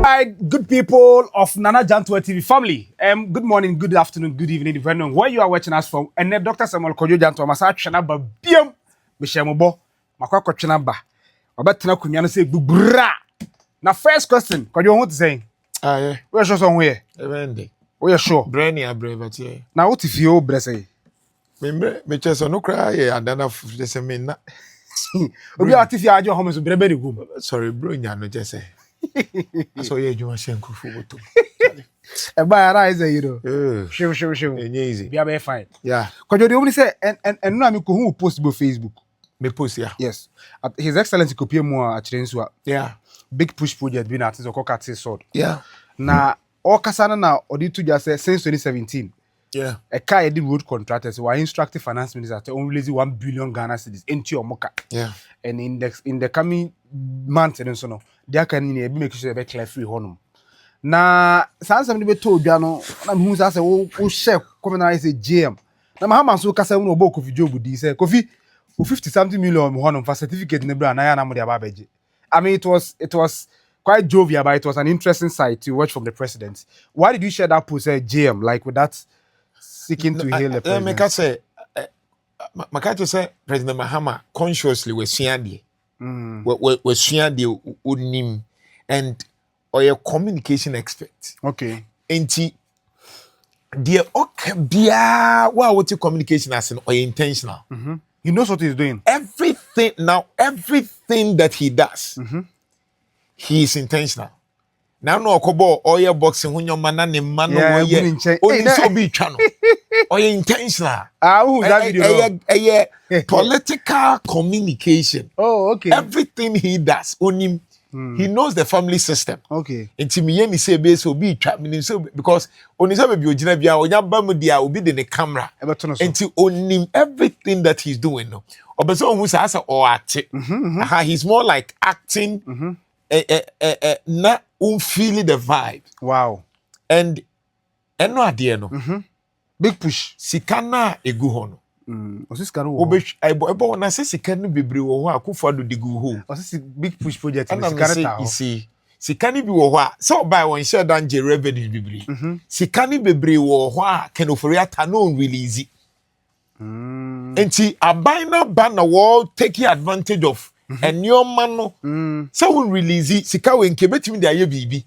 Hi, good people of Nana Jantuah TV family. Good morning, good afternoon, good evening, depending on where you are watching us from. And then Dr. Samuel Kojo Jantuah Masa Chanaba Biam Mishamobo Makako Chanaba. Obetina Kunyana say bubra. Now, first question, Kojo, what to say? Yeah. Where's your somewhere? Evendi. We are sure. Brainy a brave here. Now, what if you blessing? Me just no cry and then of the same. Obi ati fi ajo homes brebe de gum. Sorry, bro, nya no just say. So yeah, you want shenku fugoto. E ba ara is you know. Show. Easy. Be be fine. Yeah. Kojo dey only say and no am ko hu post bo Facebook. Me post yeah. Yes. His Excellency kopie mu a chirensua. Yeah. Big push project be na ati so kokati sword. Yeah. Na all kasana na odi to just say since 2017. Yeah. A car the road contractors were instructed finance minister to only release 1 billion Ghana cedis into your mocha. Yeah. And in the coming months and so no, they can make sure they clear free honum. Na sans somebody told Jano, na who say oh chef come na say GM. Na Mahama so kasa no bo Kofi job di say Kofi 50 something million honum for certificate in the brand na mo dia babeje. I mean it was quite jovial, but it was an interesting sight to watch from the president. Why did you share that post GM like with that seeking to hail the president? Make us say Makato say President Mahama consciously was siandi. Was siandi unim and or a communication expert. Okay. Enti dear okay bia what you communication as in or intentional. He knows what he's doing. Everything that he does, he is intentional. Now no okobo oil boxing when your man and man only so be channel. Or intentional. Who's that video? Political communication. Oh, okay. Everything he does, only he knows the family system. Okay. Intimiyeni say be so be trap so because only some be ojina bia onya bamu dia obi de the camera. Enti onim everything that he's doing no. Obeso who say or act. He's more like acting na feeling the vibe. Wow. And no idea no. Big push. Sikana egu ho no. Osiska no. Ebo na se sika no bebre wo ho akufo do digu ho. Osisi big push project ni sika ta ho. Sika ni bi wo ho a so buy one share danger revenue bebre. Sika ni bebre wo ho a kenofori ata no release. Enti abai na ba na wo take advantage of and your man no so we release sika we nke betimi de aye bibi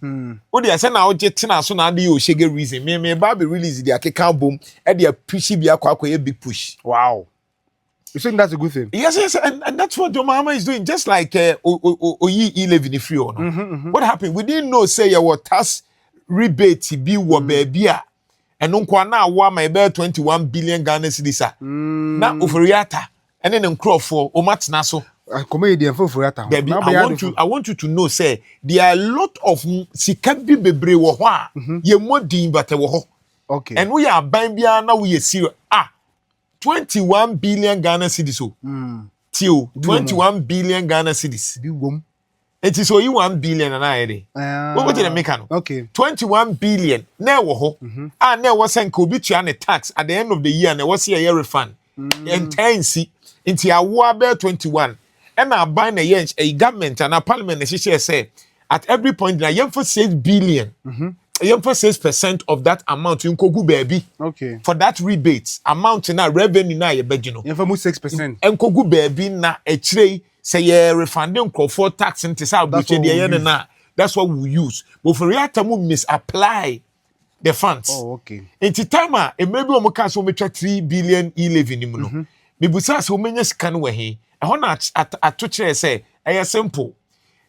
o de ase na o je tena so na de o shege reason me ba be release the akeka bom e de push bi akwa big push. Wow. You think that's a good thing? Yes, and that's what John Mahama is doing, just like Oyi 11 free or no. What happened? We didn't know say your tax rebate be wo baby a and nkwa na wa my be 21 billion Ghana cedis na oforiata and then nkrofo o matena so comedian for baby, I want you to know say there are a lot of sikabi bebre wo ho a ye modin but wo ho. Okay. And we are buying bia na we serious 21 billion Ghana cedis so. Tio 21 billion Ghana cedis. Bi wom. It is only 1 billion and I dey. What did I make no? Okay. 21 billion na wo ho. Na wo sen ko bi tua ne tax at the end of the year na wo see a year refund. Intensi into a bear 21. And I buy a government and a parliament she say at every point na yen for 6 billion. Yen for 6% of that amount you go baby. Okay. For that rebate amount na revenue na ye begino. Yen for 6%. En ko go baby na e kire say ye refunding for tax into say abuche de yen na. That's what we use. But for real time we misapply the funds. Oh, okay. Enti time e maybe o mo ka so me 3 billion 11 nimu no. Me busa so menya sika no we he. I want to say, I simple.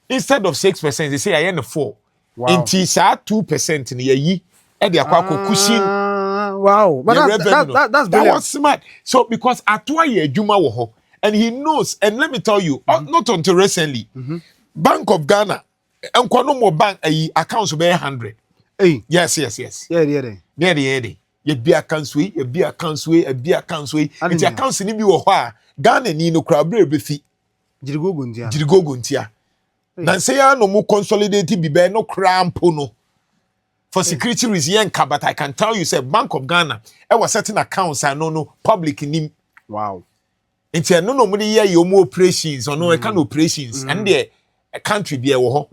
Instead of 6%, they say I am 4. Wow. In Tisa 2% in a year, and they are cushion. Wow, but that's that was smart. So because Atuaye Juma woho, and he knows, and let me tell you, not until recently, Bank of Ghana, and Konomo Bank accounts be 100. Hey, yes. Yeah. Ye be accounts we, and the accounts ni bi wo ho a Ghana ni no kra bra be fi jirigogo ntia na say ya no mu consolidate bi be no kra mpo no for security reasons yanka, but I can tell you say Bank of Ghana e was certain accounts I no public ni. Wow. Ntia no mo dey ye operations or no e can operations and there a country be a wo ho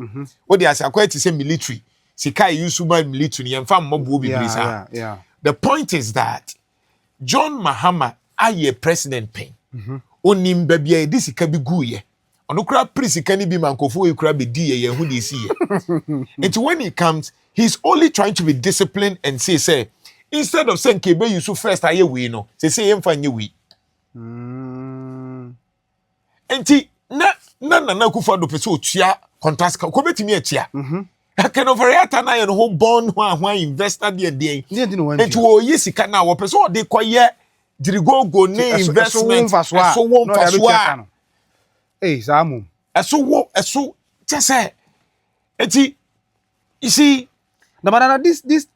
what they are quite to say military sika use by military yemfa mmobo bibiri sa the point is that John Mahama aye president pen onim ba bia edi sika bi guye ono kura prisika ni bi mankofo e kura be di ye hu de si ye and when he comes he's only trying to be disciplined and say instead of saying kebe you so first aye we no say yemfa nye we enti na kufa do pese otua contract ko betimi atia can overreact na ye no ho bond ho investor de enti wo yesika na wo pese o de koye dirigogo ne investment so won faswa Samu eso just say enti you see no but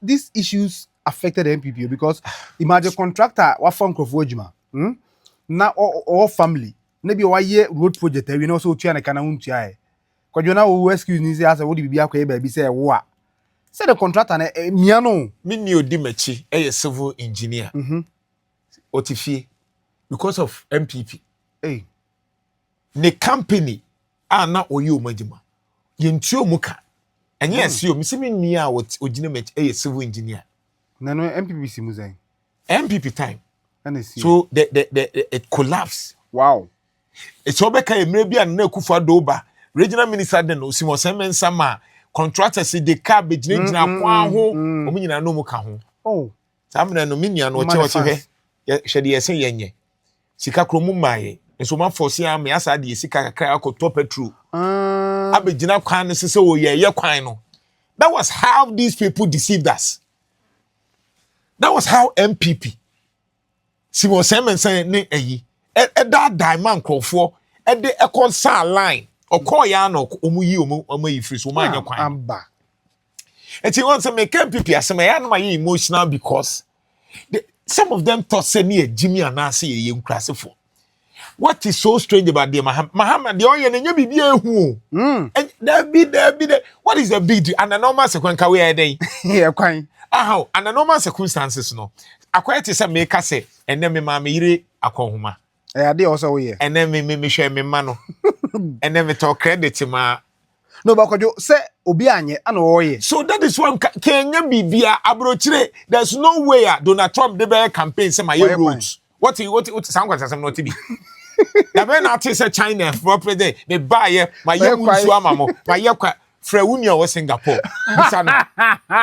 these issues affected the MPP because imagine contractor wa form crofo adwuma na all family na bi wa ye road project we no so tua na kana huntua e kwadwo na wo excuse ni say asa wo di bibia kwa e ba bi say wo a say the contractor na mia no me ni odi machi e civil engineer otifie because of MPP ne company na oyi omagima yentuo muka enye asio mi simi ni a ogina machi e civil engineer na no MPP si muzai MPP time so the it collapsed. Wow. It's obeka emre bia na Akufo Doba regional minister den Osimo Semensama contractors the car be gina kwa ho o nyina no mu ka ho. Oh. Samna no minia no che hwe hwe de yesen yenye. Sika kromu maye. Nso ma force am ya sa de sika kakra akotọ petrol. Abegina kwan no sese wo ye kwan no. That was how these people deceived us. That was how MPP Simon Semensen ne eyi that diamond crofo de ekonsa line okoya no omuyi omuyi free so manya kwan amba eti won say make MPP asema ya no my emotional because some of them thought say near Jimmy anase ye nkrasefo. What is so strange about the Mahama the oye na nya bibia ehu and there be what is the big deal and the normal sequence we are dey yeah kwan how and the normal circumstances no akwai te say make say ene me ma me yire akonhoma ade also we ene me hwe me ma no ene me to credit ma no ba kwadwo say obi anye ana oye so that is one Kenya bibia abrochire there's no way Donald Trump dey be campaign say my roads what sound kwasa some not be na be na te say China for president me buy my yemunsu amamo my yakwa fra unia wo Singapore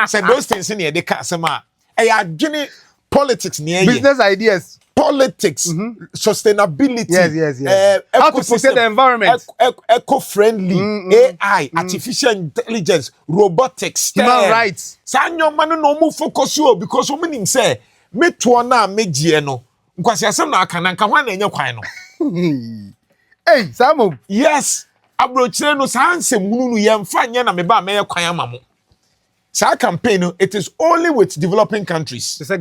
say those things in here they can say ma adwene politics near business ideas politics sustainability yes how to protect the environment eco-friendly AI artificial intelligence robotics human rights sanyo man no mu focus you because we mean say me to na megie no nkwasi asem na aka na nka hwan na enye kwan no hey Samu yes abrochire no sansem hunu no yemfa nya na me ba me kwan amamo. Sa campaign it is only with developing countries. To say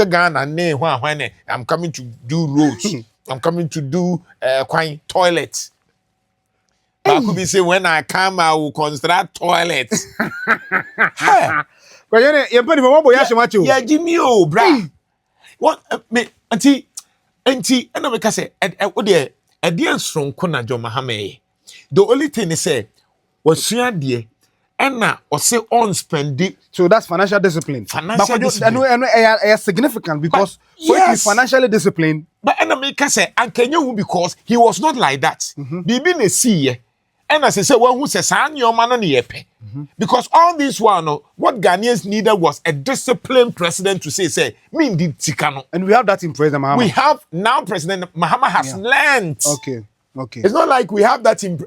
Ghana. Ne hwan I'm coming to do roads. I'm coming to do toilets. But could be say when I come I will construct toilets. Kwa you pay for boy asemacho. Yeah, give me bra. What me anti and I make say what there a dear strong kona John Mahama. The only thing is say was there and now or say on spending. So that's financial discipline. Discipline. I significant because for it to be financially disciplined. But America say and Kenya because he was not like that. Bibi ne see and as I say one who says your man on the because all this one what Ghanaians needed was a disciplined president to say me indeed Tikano. And we have that in President Mahama. We have now President Mahama has learned. Okay. It's not like we have that in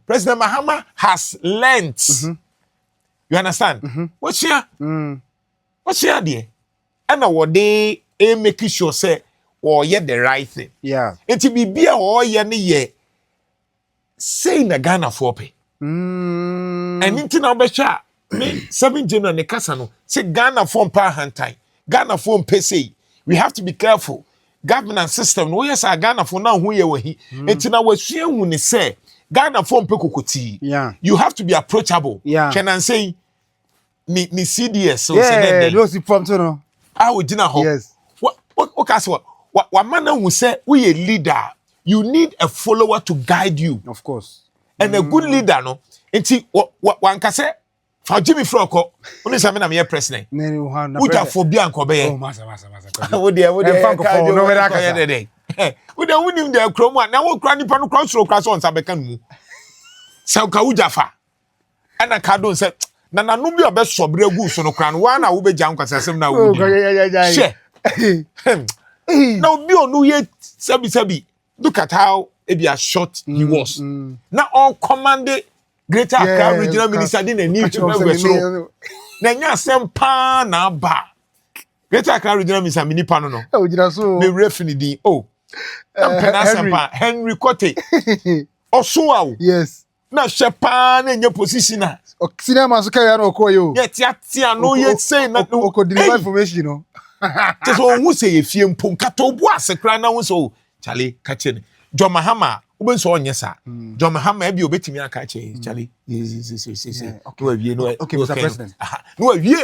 President Mahama has learned. You understand? What's here? What's here, dear? And what they making sure say or yet the right thing. Yeah. It be or ye say na Ghana for pay. And into now be sure me 7 January ne kasa no say Ghana for pa hantai. Ghana for pay. We have to be careful. Governance system no yes Ghana for now who ye we enti na wasua hu ne say Ghana for pekokoti. Yeah. You have to be approachable. Yeah. Can I say ni CDS so say those from to no. Dinner ho. Yes. What case what man who say we a leader you need a follower to guide you. Of course. and a good leader no nti wan ka say fa Jimmy Froko oni say me na me president uta phobia nkobe oh masa wo de no we aka ye de wo de wonim de krom a na wo kra nipa no cross ro so onsa beka nu sa ka ujafa ana ka don say na nanu bi obesobre gu so no kra no wa na wo be jam kwasasem na wo she na obi onu ye sabi look at how Ebia short he was. Now all commanded Greater Accra Regional Minister didn't need to know. Nanya sempa na ba. Greater Accra Regional Minister mini pano no. Oh, jira so. Me refinidi. Oh. Henry Kote. Osuwa. Yes. Na shepa na nye position na. Cinema so carry no koyo. Tia no yet say na ko deliver information no. So who say efie mpon kato bu asekra na who so Charlie catch it. John Mahama, Uben so nyesa. John Mahama ebi obetimi aka che Charlie. Okay, Mr. President. No wie.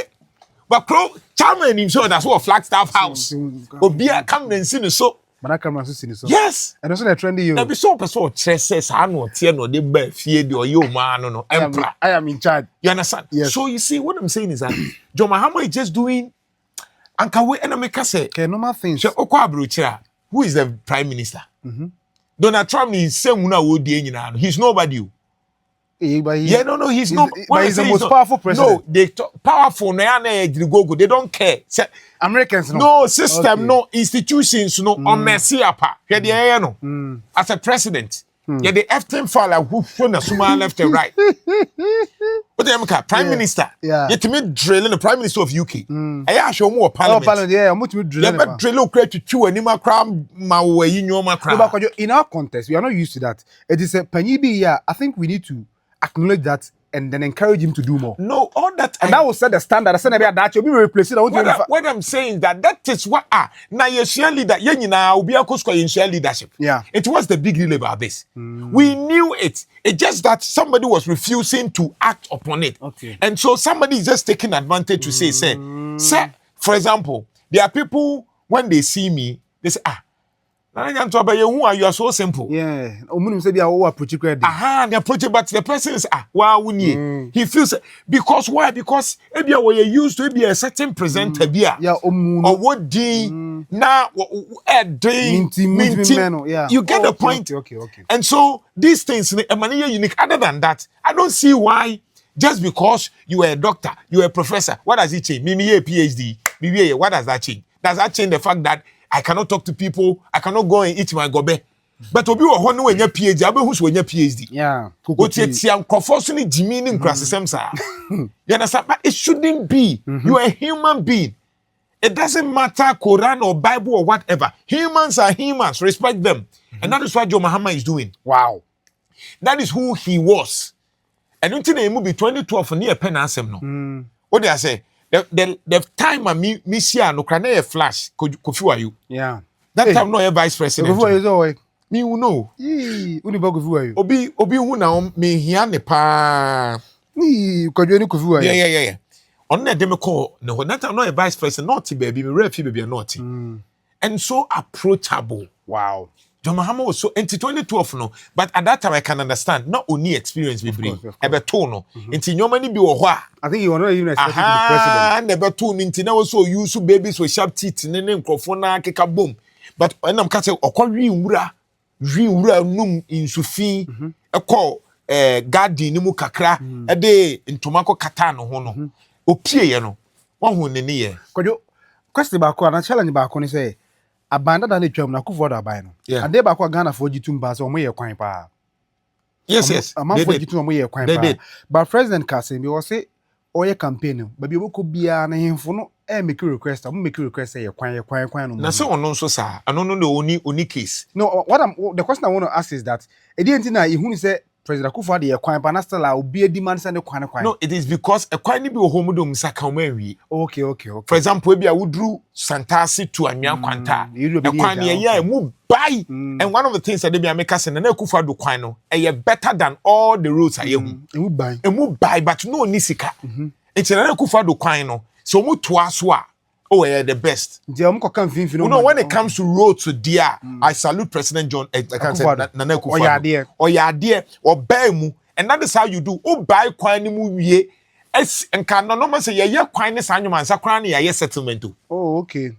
But crow chairman him so that's what Flagstaff House. Obia come and see so. Manaka man so see so. Yes. And also na trendy you. Na be so person say sa no tie no de ba fie de oyo ma no emperor. I am in charge. You understand? Yes. So you see what I'm saying is that John Mahama is just doing anka we na make say normal things. Okwa Abrochira, who is the prime minister? Donald Trump is same una wo die nyina no. He's nobody. No, he's not. But he's the most powerful president. No, they powerful no na go. They don't care. Americans no system, no institutions, no on mercy apa. Here no. As a president, yeah, the F10 file who shown a suma left and right. But the prime minister, yet me drilling the prime minister of UK. I show more parliament. Yeah, I'm to drill. But drill create to chew and ma cram ma way in your macra. In our context, we are not used to that. It is a penyibi here. I think we need to acknowledge that and then encourage him to do more. No, all that and that will set the standard. I said that you'll be replacing. What I'm saying that is what now your share leader now will be a course in share leadership. Yeah, it was the big deal about this. We knew it. It's just that somebody was refusing to act upon it. Okay, and so somebody is just taking advantage to say, for example, there are people when they see me, they say Jantuah, you are so simple. Yeah. They approach but the person is he feels because why? Because maybe we are used to be a certain presenter or what now you get the point. Okay. And so these things are unique. Other than that, I don't see why just because you are a doctor, you are a professor, what does it change? Me a PhD, what does that change? Does that change the fact that I cannot talk to people. I cannot go and eat my gobe. But obi wo ho no when you PhD, abe hu so when you PhD. Yeah. What you see unconfortunately Jimmy criticism sir. You understand? But it shouldn't be. You are a human being. It doesn't matter Quran or Bible or whatever. Humans are humans. Respect them. And that is what John Mahama is doing. Wow. That is who he was. And until they move 2012 near pen answer no. What did I say? The time I me see no can a flash Kofi you. Yeah. That time no a vice president. Me who know. Obi who now me here ne pa. Yeah. On that dem call no that time no a vice president naughty baby me refi baby naughty. And so approachable. Wow. John Mahama was so into 2012 no, but at that time I can understand not only experience we bring ebeto no into your money be hwa. I think you were not even expecting to be president. Ebeto into now so use babies with sharp teeth ne microphone na keka boom. But when I'm catching okwa wura num insufi ekọ garden ni mu kakra e de ntomako kata no ho no opie ye no won hu ne ye. Kojo question ba ko na challenge ba ko ni say abanda da na twam na kufo da ban no and dey ba ko Ghana for gitu mba so omo ye kwan pa. Yes. I'm for gitu omo ye kwan pa. But President Kasim be say oye campaign ba bi oboko bia na hemfo no make request am make request ye kwan no. Na say ono nso sa ano no the only case. No, the question I want to ask is that e dey na ehunu say President Akufo de kwan pa na still obi demand say ne kwan. No, it is because a kwan ni bi ohomudom saka o manwi. Okay. For example, we wudru Santasi to Anyan Kwanta. A kwan ye mu buy. And one of the things that they be make us na Akufo do kwan no e better than all the roads aye hu. E mu buy but no nisika. Enti na Akufo do kwan no so mu to aso a oh yeah, the best. You know, when it comes to roads to dear, I salute President John. I can't say Nana Akufo-Addo. Or ya dear, or Bemu, and that is how you do. Oh, buy quine mu es and can no say ya quine annual sacrani ya settlement. Oh, okay.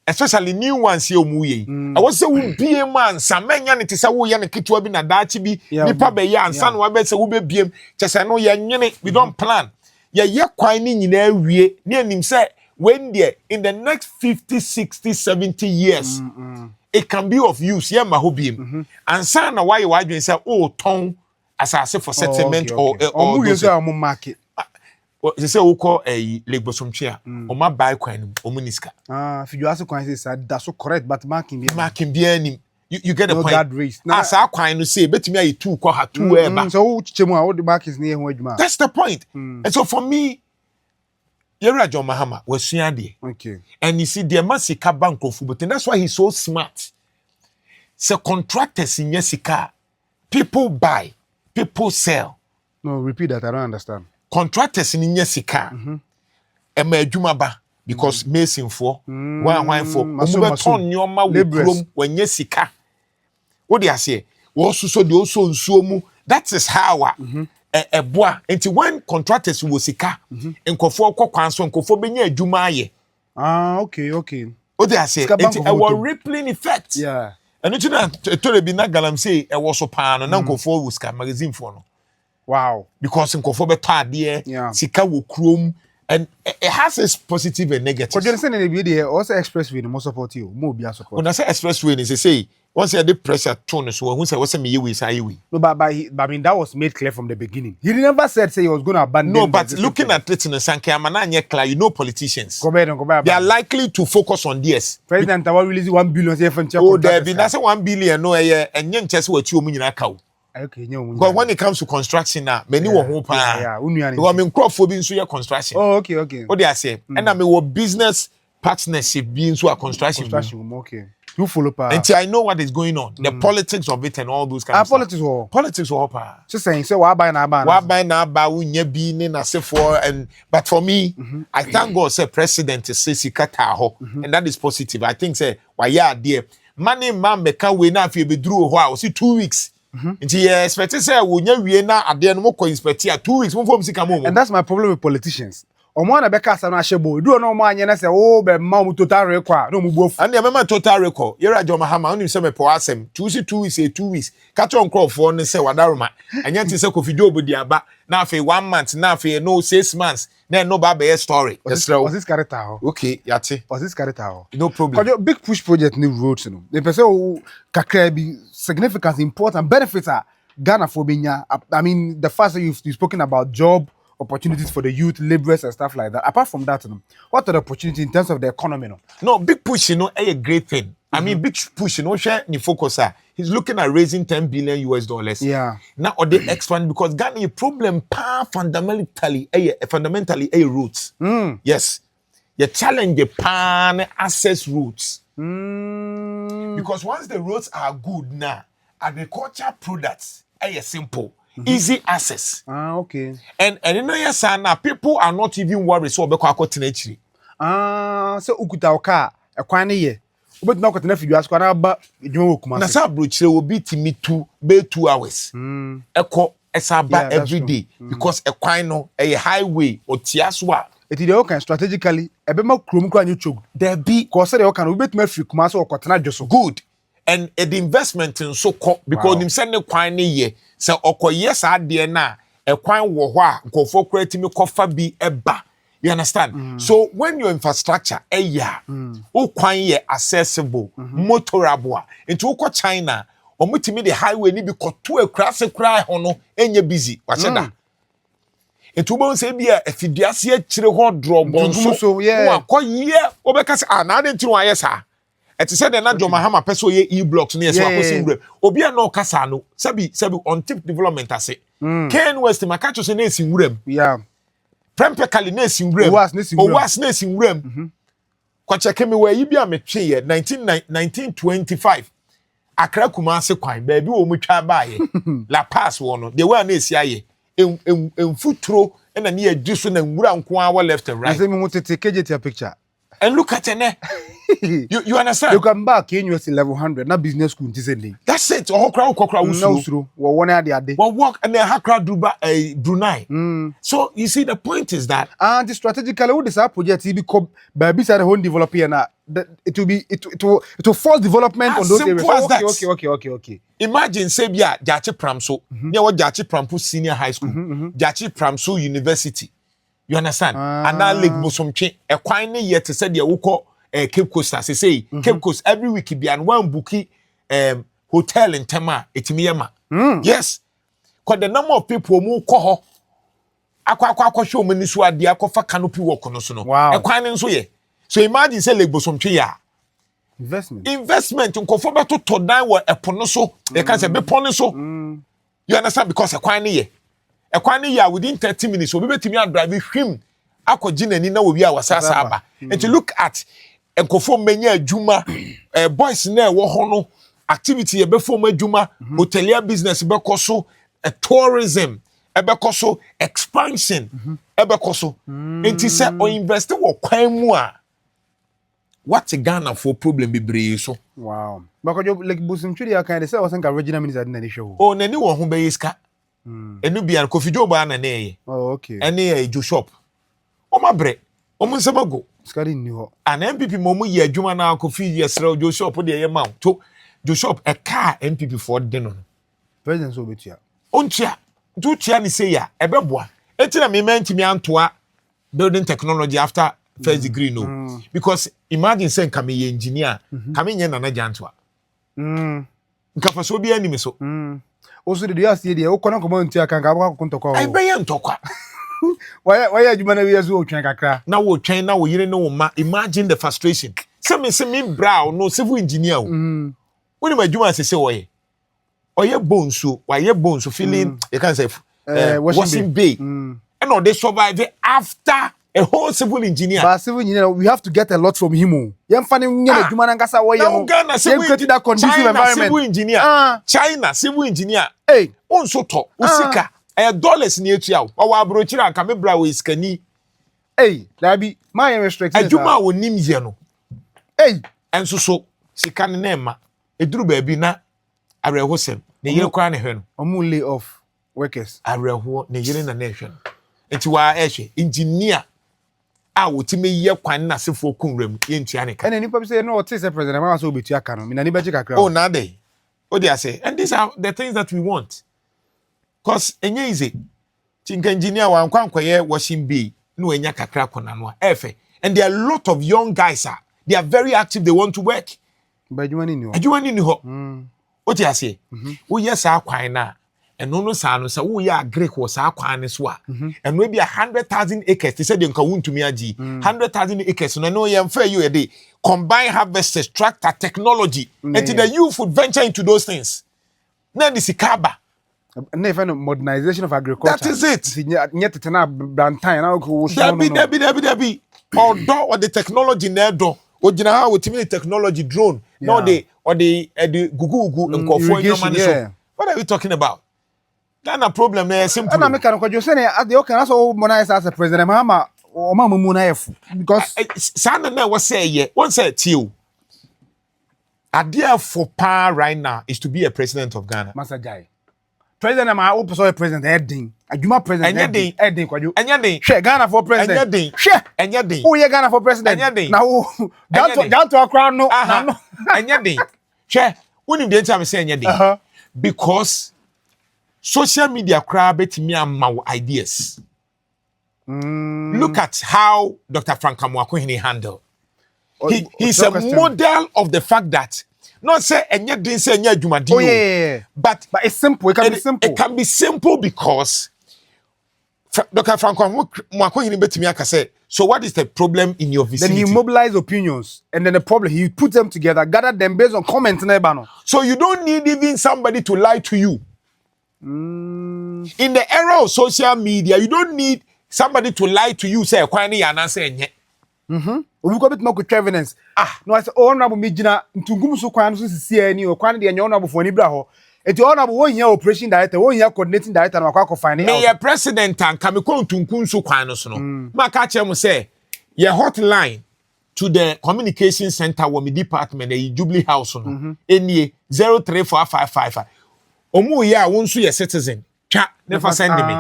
Especially new ones here muye. I was say we be a man, some men yan it is a way and a kitwa bin a dachi be pabe ya and son wabe se ube biem. Just I know ya nyene, we don't plan. Ya quine in every near him say when there in the next 50, 60, 70 years, it can be of use. Yeah, mahobim. And son why you are say, oh, tongue as I say for settlement or market. They say we call a Lake Bosom chair or my buy coin or munisca. If you ask a coin, that's so correct, but marking be any. You get a point. That race. As our coin to say, bet me two call her two so all the mark is near where you that's the point. And so for me, John Mahama was Siandi. Okay. And you see, there must be a bank of food, and that's why he's so smart. So contractors in Yesika, people buy, people sell. No, repeat that. I don't understand. Contractors in Yesika, Jumaba, because mason for one for ton your ma when Yesika. What do you say? Also, so the also in Suomu. That is how a bois. Until when contractors will sika and Kofo Kwanso and Kofo Benya Jumaye. Okay. What do I say? It's a rippling effect. Yeah. And it's not to be not galam say a was a pan and Uncle Kofo was magazine for no. Wow. Because in Kofo Beta dear, Sika will chrome and it has its positive and negative. But you understand in the video also expressway the most support you, more be support. When I say expressway, is say once you had the pressure tone, so who said what's a me is highway. No, but I mean that was made clear from the beginning. He never said say he was gonna abandon. No, but looking at it in the Sanke clear, you know politicians. Go back. They are likely to focus on this. President I will release 1 billion from Oh, there be that's 1 billion no and young chess what you mean cow. Okay, because when it comes to construction now, many will hope. I mean, crop for being so construction. Oh, okay. What they are saying, and I mean, what business partnership being so a construction. Okay. You follow pa. Until I know what is going on, the politics of it and all those kind of stuff. Politics will pa. Just saying, so why buy now? We nye being in as for and but for me, I thank God say president is say kataho, and that is positive. I think say why yeah dear money man meka we na fi be drew ho see 2 weeks. Until you expect to say we na ade no mo inspect 2 weeks mo form sika mo. And that's my problem with politicians. Omo na beka asa no ahebo do no mo anye na say oh be ma mu total record no mu bofu and ya ma total record Yera John Mahama onim say me po asem 2 weeks catch on crop for no say wadaroma anya nti say Kofi Job di aba na afi 1 month na afi no 6 months na no ba be story was this character okay yate was this character no problem because big push project new roads no the person kakra be significant important benefits are Ghana for Benya. I mean the fact that you've spoken about job opportunities for the youth, laborers and stuff like that. Apart from that, what are the opportunities in terms of the economy? No, big push, a great thing. I mean, big push, share ni focus. He's looking at raising $10 billion US. Yeah. Now, or they expand because Ghana problem fundamentally a roots. Yes. You challenge the pan access routes. Because once the roads are good now, agriculture products are simple. Easy access. Okay. And in yes, people are not even worried so about continentally. So ukuta oka ekwan ye. Obet na kwatena fidu asko na ba edwuma wokuma. Na sa brochire will be timi 2 hours. Eko esaba every day because ekwan no a highway or tiaswa. It is okay strategically ebema krom kwa nyochog. There be cause they okay obet ma fi kuma so kwatena dwoso. Good. And the investment in so because him send the kwan ye say okoye sa de na ekwan wo ho a nkofo krati me kofa bi eba. You understand? So when your infrastructure o kwan ye accessible, motorable into ko China omutimi the highway ni bi koto akrase kra ho no enye busy wacheda. Into bon say bia afidiase akire ho drobon so wa koye obeka say na de ntinu ayesa. It said that John Mahama person ye e-blocks near Swakosim. Obia no Casano, Sabi on tip development as it. Ken West Macacho Ness in Rem. Yeah. Prempecali Ness in Rem. Was Ness in Rem. Quacha came away, you be a mature 1925. Accra Kumase Quine, baby, o mucha buy La Pass one. They were Ness Yaye. In foot throw and a near Jusun and Guran Kwa left and right. I say, we want to take a picture. And look at it. You understand? You come back in US level 100, not business school. That's it. Oh, crowd, no, one idea. Well, walk and then Hakra Brunei. So you see, the point is that and strategically, what this project will become baby side home developing and it will force development on those areas. Okay. Imagine say yeah, Jachi Pramso. Yeah, what Jachi Prampo Senior High School, Jachi Pramso University. You understand? And now Lake Bosomche, a quine yet to say the Uko Cape Coast, as I say, Cape Coast every week be and one bookie hotel in Tema, Etimiama. Yes. Because the number of people who call aqua show Miniswa, the aqua canopy walk on us. Wow. A quine so ye. So imagine say Lake Bosomche ya. Investment in conform to Todan were a ponoso, they can say be ponoso. You understand? Because a quine ye. A quine ya within 30 minutes, so we bet me and drive him. Ako jina ni na we are wasasa. And to look at and conform many juma boys na wo hono activity before me juma hotelier business bekoso tourism bekoso expansion bekoso enti say o invest wo kwan mu a what Ghana for problem be so. Wow. Because you like Busum Chudi kind of say was original minister in the show. Oh, nani wo ho be iska. Enu bia Kofi Joe ba na na oh, okay. Ene jo shop. O ma bre. O mun se mago. Skadi ni ho. An MPP mo mu ye adwuma na Kofi yesra jo shop de ye ma. To jo shop a car MPP for de no. President so betia. Ontia. Do tia ni say ya e be boa. Enti na me mentimi antoa building technology after first degree no. Because imagine saying kame ye engineer, kame nye na Jantuah. Nka fa so bi ani me so. Also the you see there o kono komo ntia kan ka ba kontokwa. Ai be ye ntokwa. Why adwuma na we so twen kakra. Na wo twen na wo yire no wo ma. Imagine the frustration. Say me brow no civil engineer o. When my adwuma say wo ye. Oye bonso, why ye bonso feeling you can say washing bay. And all they survive after a whole civil engineer. But civil engineer, we have to get a lot from him. Yam fani nyele juma na ngasa wo ye no. Ghana civil that conducive environment. Civil engineer. China civil engineer. Hey, onso to usika. Dollars ni etu ya. Wa abrochira anka me bra we iskani. Hey, dabi my restrictions. Adwuma wo nim ye no. Hey, enso so sika ne na ma. Eduru ba bi na arehosem. Ne yere kwa ne hwe no. Omu lay off workers. Areho ne yere na hwe no. Enti wa ehwe engineer a wotime ye kwan na sefo kunram ye ntua ne ka. And nipa bi say no what is the president ma so betu aka no. Me na ni beji kakra. Oh na dey. O dey say and these are the things that we want. Cause enye easy. Chinka engineer wa nkwankoye washing bay no enya kakra kona no efe. And there are a lot of young guys they are very active, they want to work. But adwuma ni ho. Adwuma ni ho. O dey say wo yes akwan na and no sa no say wo ya agree ko sa akwan ne so a and maybe 100,000 acres they say they nka wuntumi agi 100,000 acres no ye mfa you a day combine harvesters tractor technology until the youth would venture into those things na this ikaba na even modernization of agriculture. That is it. Nyet tena brantan na ko Debi or the technology na do ogina ha wotimi technology drone no they or the gugu and kofo in so what are we talking about? Ghana problem na simple. And I make an question say at the okay so monize as a president Mahama o ma mu na efu because sana na what say ye one say tiw idea for power right now is to be a president of Ghana. Master Jai. President Mahama o so president heading adwuma president heading kwaju enya den hwe Ghana for president enya den hwe enya den o ye Ghana for president enya den na o Jantuah crown no enya den hwe woni dey tell me say enya den because social media crowd betimi amaw ideas. Look at how Dr. Frank Amoakohene handle. He's a model of the fact that not say enya din say enya adwumadi. Oh yeah. But it's simple. It can be simple. It can be simple because Dr. Frank Amoakohene betimi aka say, so what is the problem in your vicinity? Then he mobilize opinions and then the problem he put them together, gather them based on comments na eba no. So you don't need even somebody to lie to you. In the era of social media, you don't need somebody to lie to you. Say, "Kwani ya na say nye." We go bit more with evidence. No, I say, "Oh, honorable Mijina, ntungum so kwani so sisi ni o kwani de honorable for ni bra ho." Eti honorable wo here operation director, wo here coordinating director na kwa find out. Me ye president and kame ko ntunkun so kwani so no. Ma ka che mo say, "Ye hotline to the communication center wɔ me department the Jubilee House no enie 034555 omu ye a won so ye citizen twa never send me.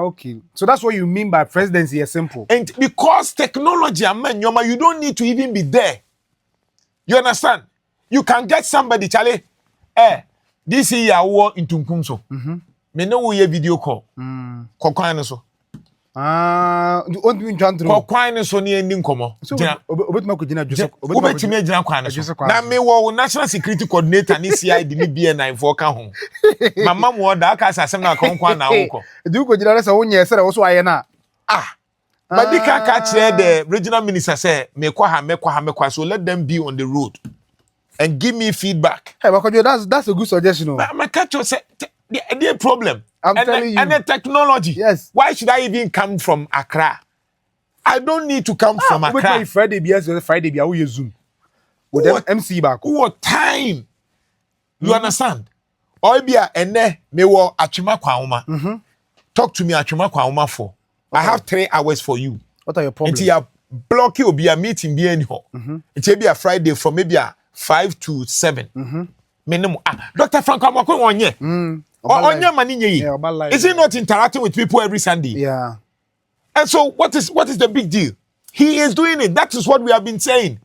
Okay, so that's what you mean by presidency is simple. And because technology you don't need to even be there. You understand? You can get somebody Charlie this year war into Nkumso. Me no we video call. Kokwan so. What do you want to do? Kokwan so ni endi nkomo. Obetuma ko gina Joseph. Obetumi gina kwan so. Na me wo national security coordinator ni CID ni BN9 for ka ho. Mama mo da aka asem na konkwan na wo ko. Do ko gina say wonye say wo so aye na. But the kaka the regional minister say me kwa so let them be on the road and give me feedback. Hey, Bakojo, that's a good suggestion. My catch say the problem. I'm telling you. And the technology. Yes. Why should I even come from Accra? I don't need to come from Accra. Friday be we use Zoom. With them MC back. What time? You understand? Oibia ene me wo atwema kwaoma. Talk to me atwema kwaoma for. I have 3 hours for you. What are your problems? Until you block you be a meeting be anyhow. It will be a Friday from maybe 5 to 7. Minimum. Dr. Frank Amako onye. Onye mani nye. Is he not interacting with people every Sunday? Yeah. And so what is the big deal? He is doing it. That is what we have been saying.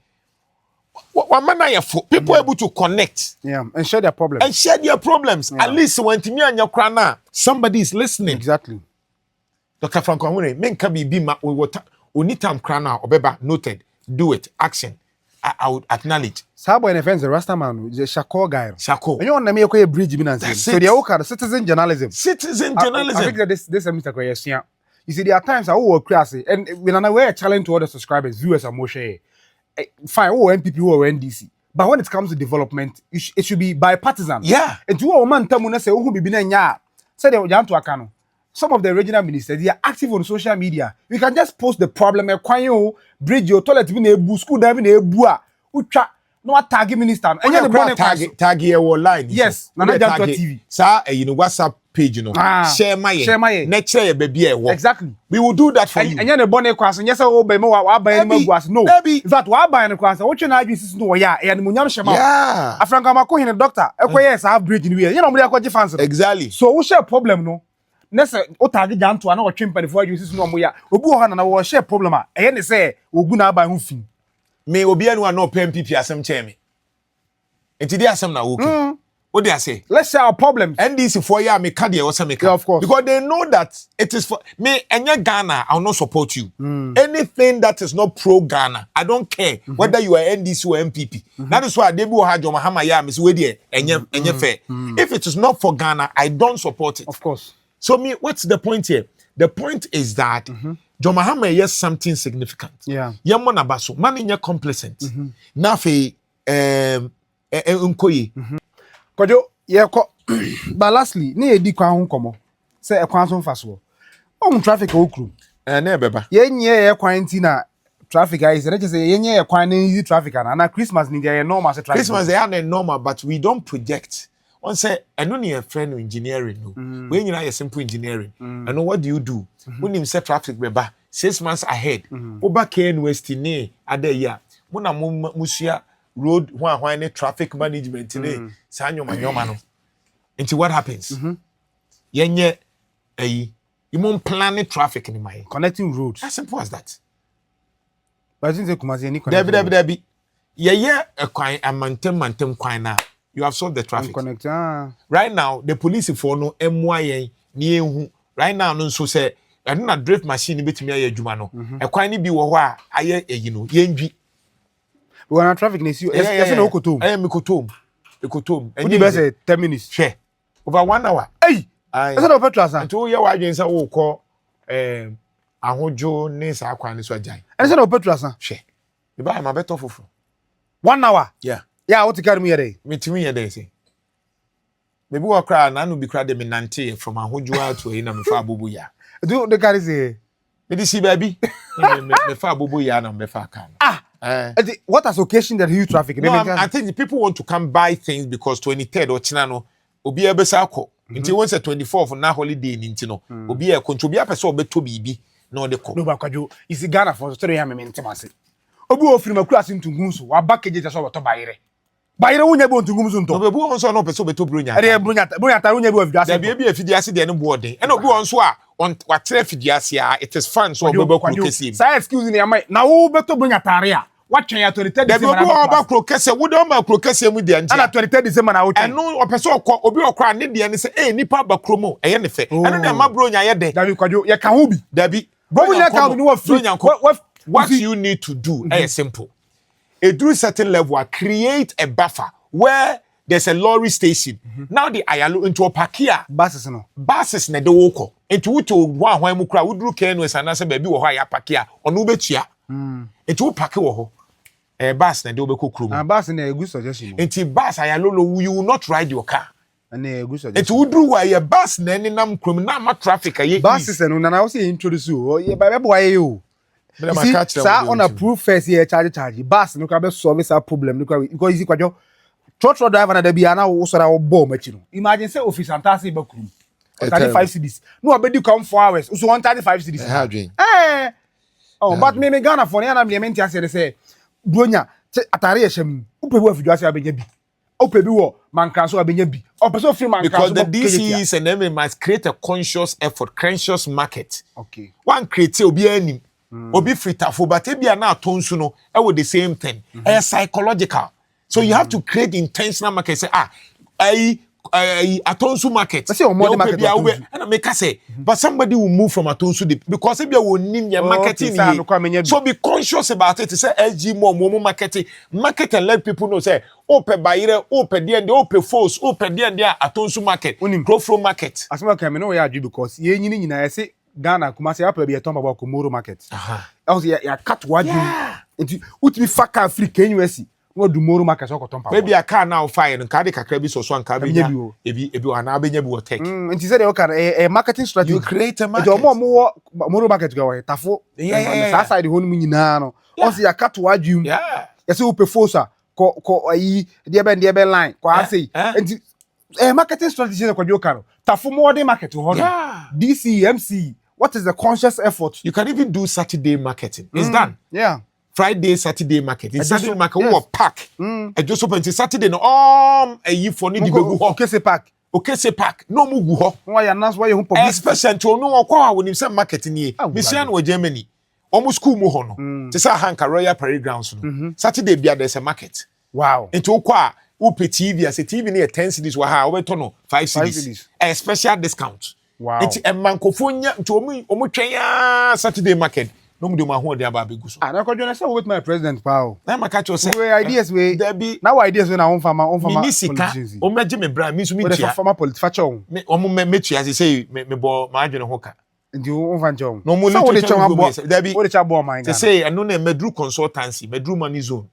People able to connect. Yeah, and share their problems. Yeah. At least when Timmy and your crana, somebody is listening. Exactly. Dr. Frank Amako, men can be ma unitam crana obeba noted. Do it. Action. I would acknowledge. Sabo in offense, the Rasta man, the Shako guy. Shako. And you want to make a bridge, so they are the citizen journalism. Citizen journalism. I think that this Mr. Koyesia. You see, there are times I will crazy, and when I wear a challenge to other subscribers, viewers, and Moshe, fine, NPP or NDC. But when it comes to development, it should be bipartisan. Yeah. And to all man, Tamuna say, who be been say they Jantuah Kano. Some of the regional ministers, they are active on social media. You can just post the problem, bridge your toilet in a boo, school diving a bua, ucha, no tag minister. And you tag here line. Yes, Nana Jantuah TV. Sir, you know, WhatsApp page, you know. Share my next year, baby. Exactly. We will do that for you. And you're the bonnet class, and yes, I will buy more. No, baby. That what I buy in the class, what you know, this is no, yeah, and Munyam Shema. Yeah. A Frank Amako, a doctor, yes, I have bridge in here. You know, we are quite fancy. Exactly. So, what's your problem, no? Nessa otagi Jantuah na otwempa before you sis no mo ya obi ho na wo share problem a e ne say ogu na aba hufin me obi anu na opem pipi asem che me enti dey asem na woke what they say let's share our problems NDC for ya me card was make of course because they know that it is for me enya Ghana I will not support you anything that is not pro Ghana I don't care whether you are NDC or MPP that is why Debi John Dramani Mahama ya me say we dey enya fair if it is not for Ghana I don't support it of course. So me, what's the point here? The point is that John Mahama yes something significant. Yeah. Yamon abaso, man in your complacent. Nafe unkoye. Kojo ye ko but lastly, ne edi kwa ho komo. Say e kwan so mfaso. Traffic okru. Ne beba. Ye nye ye quarantine traffic guys, and just say ye nye ye kwan easy traffic na Christmas ni dey normal say traffic. Christmas they are normal but we don't project. One say, I don't need a friend of engineering. No. When you are simple engineering, I know what do you do? When you set traffic, 6 months ahead. Oba Ken West in Ade ya. Muna musia road one traffic management today. Sanyo manyomano. Into what happens? Yenye you won't plan traffic in my connecting roads. As simple as that. But I think they come as any connecting. Debbie. Yeah, a quine a mantem quine now. You have solved the traffic. Right now, the police for no MYA near right now, no so say I do not drift machine bit me a jumano. A quine be wa I you know, yenji. When our traffic is you, yes, no cotum. I am Kotum. The Kotum. And you say 10 minutes. Share. Over 1 hour. Hey, I said over Petrasa. And 2 year agents will call Ahojo Ness Aquanis or Jai. I said over Petrasa. Share. You buy my better for 1 hour. Yeah. Yeah, what to carry me a day? Me to me a day, say. Maybe we'll cry and I will be cried them in Nante from a Hojua to a number far bubuya. Do the carry say, Maybe see, baby, me far bubuya and me far can. What has occasion that huge traffic? No, I think the people want to come buy things because 23rd or Chinano will be a besako. Until once a 24th na holiday in Intino will be a contribute person be to be no the co. No, but you see Ghana for story. I'm a intimacy. obi ofiri makura asintungum so wa package just so to bayire wunya bi ontungum so nto obi won so no person beto bronya ade bronya ta wunya bi ofidiase da bi afidiase de ne boarding e na obi won so a wa tere afidiase a it is fun so obi bakro kesi say excuse me am na wo beto bronya tare a watwen ya 23 December da bi obi bakro kesi wo de o makro kesi mu de anje ana 23 December na wo twen eno opeso okọ obi okra ne de ne se nipa bakro mu eye ne fe eno de ma bronya ye de da bi kwadwo ye ka ho bi da bi bronya ka ho ni wo free what you need to do is simple. A do certain level, create a buffer where there's a lorry station. Now the ayalo into a parkia. Buses na de woko. Into wuto wa mu kra wudru kenu esanase baby wo ha ya parkia. Onu betua. Into park wo ho. Bus na de obeko krum. Bus na a good suggestion. Into bus ayalo you will not ride your car. Na a good suggestion. Into wudru wa ya bus na ni nam krum na ma traffic aye. Buses no na na wo say introduce o. Ye ba be waye o. Sir, on a proof first year charge. Bus no can solve this problem because you kwajo. Truck driver na dey na wo so na wo bomb machi no. Imagine say office antase be krum. 35 cedis. No abedi come 4 hours. So 135 cedis. Oh, but me Ghana for na me menti ase say bronya atare yesham. Upebu afiduase abenya bi. Upebu wo mankanso abenya bi. Opeso free mankanso because the DCs and them must create a conscious effort, conscious market. Okay. One create obi anim. Obi fritafo but ebia na atonsu no e with the same thing. Psychological. So you have to create intentional market. Say atonsu market. Say o more market. And make say but somebody will move from atonsu because ebia wo nim your marketing here. So be conscious about it. Say SG more marketing. Market and let people know say open bayire, open there, open force, open there atonsu market. Growth flow market. Asema ka me no ya adu because ye nyini nyina say Ghana Kumasi apple be a tomb about Komoro market. Also ya cut waju into utimi faka Africa NUSC no do Moro market so ko tompa. Maybe a car now fire and car de kakra bi so anka bi ebi ana abenya bi wo tech. Nti say dey can a marketing strategy. You create a market. Moro market go tafo. Sa side ho no nyina no. Also ya cut waju. Yeah. Ya say upe fosa ko ayi de be line ko asay. Nti marketing strategy na kwadwo kan. Tafo modern market ho no. DC MC. What is the conscious effort? You can even do Saturday marketing. It's done. Yeah. Friday, Saturday market. In Saturday market, we will pack. I just open to Saturday. No, a year for need to go. Okay, say pack. Okay, say pack. No move ho. Why you announce why you public? Especially to no kwa when you say marketing here. Mission we Germany. Almost school mo ho no. To say Hanka Royal Parade Grounds no. Saturday bia there's a market. Wow. Into kwa upe TV as a TV near 10 cities wa ha we to no 5 cities. A special discount. Wow. It's a mankofonia to omu twenya Saturday market. No mu de ma ho de aba begu so. Na ko jona say with my president pao. Na maka cho say we ideas we there be now ideas we na on farmer politicians. O meje me bra mi so mi tia. We farmer politician. Me o me tia say me bo ma adwene ho ka. Ndi o fan chon. No mo le cho abo. There be. O de cha bo man. They say anu na medru consultancy, medru money zone.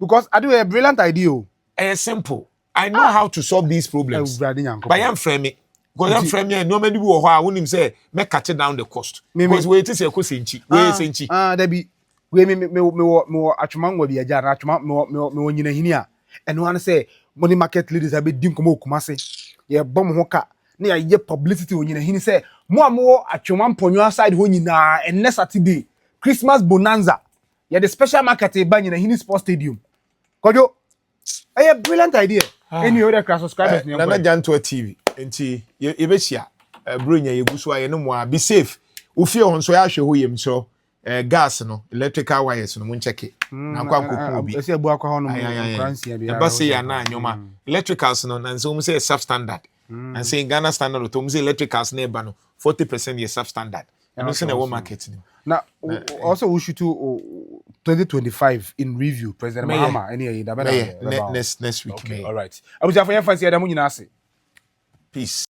Because I do a brilliant idea. It's simple. I know how to solve these problems. But I am framing. Because I'm framing no many people who wouldn't say make cut down the cost. Because we it is a cost inchi. There be we me atwman we be aja atwman me nyina hini a eno an say money market leaders have been komo kumase ye bom ho ka na ye publicity nyina hini say mo atwman ponyo side ho nyina enne Saturday Christmas bonanza ye the special market e ba nyina hini sports stadium kojo a brilliant idea. Any other class subscribers na Jantuah TV enti ye behia bronya ye guso aye no mo a be safe ofie ho nso ya hwe ho yem so gas no electrical wires no mun check na kwa nkoku bi ese abu akwa ho no Francia bia ba say ya na anyoma electricals no na nso mu say sub standard and say Ghana standard to mu say electricals na eba no 40% ye sub standard and so na wo market ni now also we should to 2025 in review President Mahama any next week. Okay, all right. I was for your fancy adamu nyina ase. Peace.